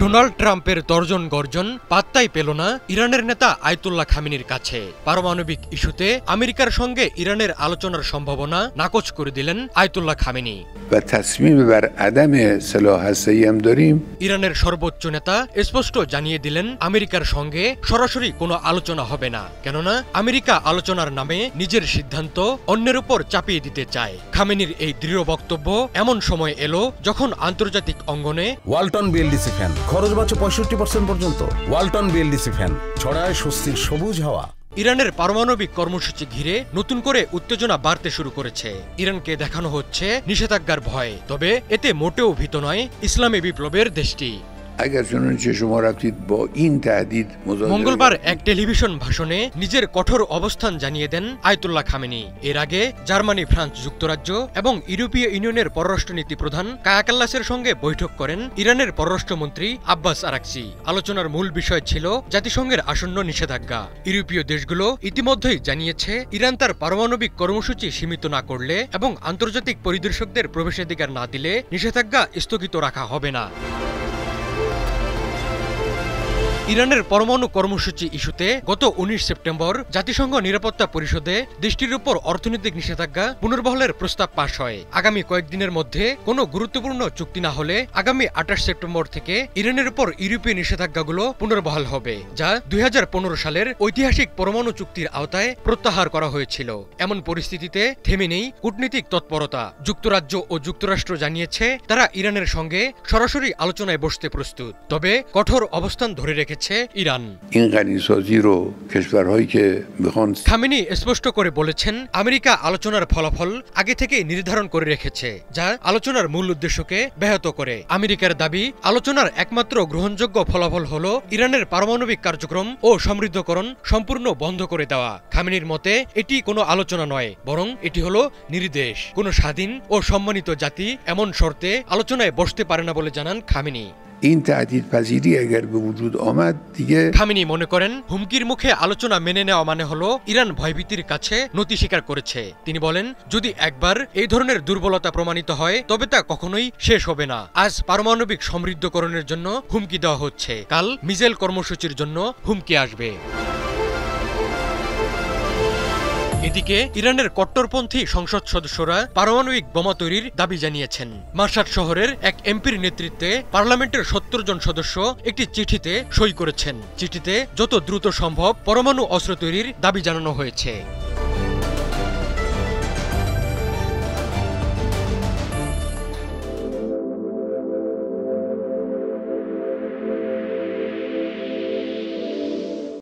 Donald ট্রাম্পের তর্জন গর্জন পাত্তাই পেল না ইরানের নেতা আয়াতুল্লাহ খামেনির কাছে। পারমাণবিক ইস্যুতে আমেরিকার সঙ্গে ইরানের আলোচনার সম্ভাবনা নাকচ করে দিলেন আয়াতুল্লাহ খামেনি। ইরানের সর্বোচ্চ নেতা স্পষ্ট জানিয়ে দিলেন আমেরিকার সঙ্গে সরাসরি কোনো আলোচনা হবে না, কেননা আমেরিকা আলোচনার নামে নিজের সিদ্ধান্ত অন্যের উপর চাপিয়ে দিতে চায়। খামেনির এই দৃঢ় বক্তব্য এমন সময় এলো যখন আন্তর্জাতিক অঙ্গনে ওয়ালটন বিএলডিসি ফ্যান খরচ বাঁচে 65% পর্যন্ত। ওয়ালটন বিএলডিসি ফ্যান ছড়ায় স্বস্তির সবুজ হাওয়া। ইরানের পারমাণবিক কর্মসূচি ঘিরে নতুন করে উত্তেজনা বাড়তে শুরু করেছে। ইরানকে দেখানো হচ্ছে নিষেধাজ্ঞার ভয়, তবে এতে মোটেও ভীত নয় ইসলামী বিপ্লবের দেশটি। মঙ্গলবার এক টেলিভিশন ভাষণে নিজের কঠোর অবস্থান জানিয়ে দেন আয়াতুল্লাহ খামেনি। এর আগে জার্মানি, ফ্রান্স, যুক্তরাজ্য এবং ইউরোপীয় ইউনিয়নের পররাষ্ট্রনীতি প্রধান কায়া কাল্লাসের সঙ্গে বৈঠক করেন ইরানের পররাষ্ট্রমন্ত্রী আব্বাস আরাকচি। আলোচনার মূল বিষয় ছিল জাতিসংঘের আসন্ন নিষেধাজ্ঞা। ইউরোপীয় দেশগুলো ইতিমধ্যেই জানিয়েছে ইরান তার পারমাণবিক কর্মসূচি সীমিত না করলে এবং আন্তর্জাতিক পরিদর্শকদের প্রবেশাধিকার না দিলে নিষেধাজ্ঞা স্থগিত রাখা হবে না। ইরানের পরমাণু কর্মসূচি ইস্যুতে গত 19 সেপ্টেম্বর জাতিসংঘ নিরাপত্তা পরিষদে দেশটির উপর অর্থনৈতিক নিষেধাজ্ঞা পুনর্বহালের প্রস্তাব পাশ হয়। আগামী কয়েকদিনের মধ্যে কোনো গুরুত্বপূর্ণ চুক্তি না হলে আগামী 28 সেপ্টেম্বর থেকে ইরানের উপর ইউরোপীয় নিষেধাজ্ঞাগুলো পুনর্বহাল হবে, যা 2015 সালের ঐতিহাসিক পরমাণু চুক্তির আওতায় প্রত্যাহার করা হয়েছিল। এমন পরিস্থিতিতে থেমে নেই কূটনীতিক তৎপরতা। যুক্তরাজ্য ও যুক্তরাষ্ট্র জানিয়েছে তারা ইরানের সঙ্গে সরাসরি আলোচনায় বসতে প্রস্তুত, তবে কঠোর অবস্থান ধরে রেখেছে ইরান। খামেনি স্পষ্ট করে বলেছেন আমেরিকা আলোচনার ফলাফল আগে থেকে নির্ধারণ করে রেখেছে, যা আলোচনার মূল উদ্দেশ্যকে ব্যাহত করে। আমেরিকার দাবি আলোচনার একমাত্র গ্রহণযোগ্য ফলাফল হল ইরানের পারমাণবিক কার্যক্রম ও সমৃদ্ধকরণ সম্পূর্ণ বন্ধ করে দেওয়া। খামেনির মতে এটি কোনো আলোচনা নয়, বরং এটি হলো নির্দেশ। কোনো স্বাধীন ও সম্মানিত জাতি এমন শর্তে আলোচনায় বসতে পারে না বলে জানান খামেনি। খামেনি মনে করেন হুমকির মুখে আলোচনা মেনে নেওয়া মানে হলো ইরান ভয়ভীতির কাছে নতি স্বীকার করেছে। তিনি বলেন যদি একবার এই ধরনের দুর্বলতা প্রমাণিত হয় তবে তা কখনোই শেষ হবে না। আজ পারমাণবিক সমৃদ্ধকরণের জন্য হুমকি দেওয়া হচ্ছে, কাল মিসাইল কর্মসূচির জন্য হুমকি আসবে। এদিকে ইরানের কট্টরপন্থী সংসদ সদস্যরা পারমাণবিক বোমা তৈরির দাবি জানিয়েছেন। মাশহাদ শহরের এক এমপির নেতৃত্বে পার্লামেন্টের 70 জন সদস্য একটি চিঠিতে সই করেছেন। চিঠিতে যত দ্রুত সম্ভব পরমাণু অস্ত্র তৈরির দাবি জানানো হয়েছে।